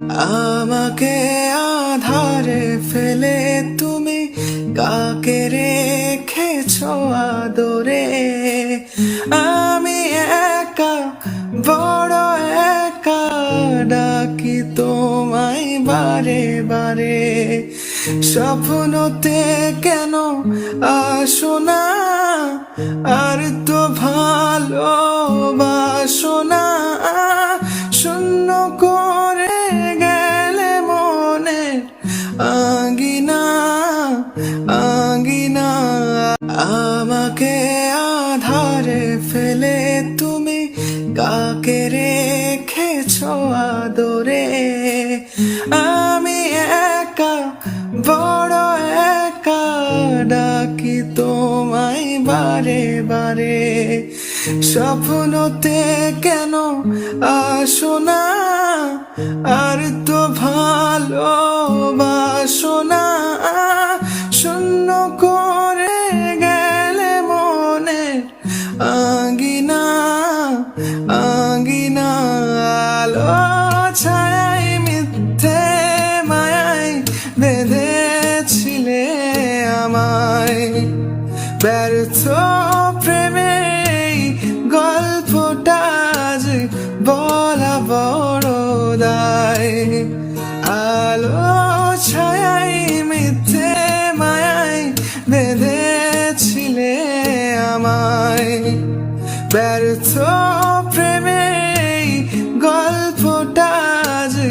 আমাকে আধারে ফেলে তুমি কাকে রেখেছো আদরে। আমি একা, বড় একা, ডাকি তোমায় বারে বারে। স্বপ্নতে কেন আসো না, আর তো ভালোবাসো না। শূন্য করে গেলে মনে আঙ্গিনা আঙ্গিনা। আমাকে আধারে ফেলে তুমি কাকে রেখেছো আদরে। আমি একা, বড় একা, ডাকি তোমায় বারে বারে। স্বপ্নতে কেন আসো না, আর তো ভালোবাসো না। শূন্য করে গেলে মনে আঙ্গিনা আঙ্গিনা। আলো ছায়ায় মিথ্যে মায়ায় বেঁধেছিলে আমায়। ব্যর্থ প্রেমে গল্পটা যে বলা বড় দায়। আলো ছায়ায় মিথ্যে মায়ায় বেঁধেছিলে আমায়। ব্যর্থ প্রেমে গল্পটা যে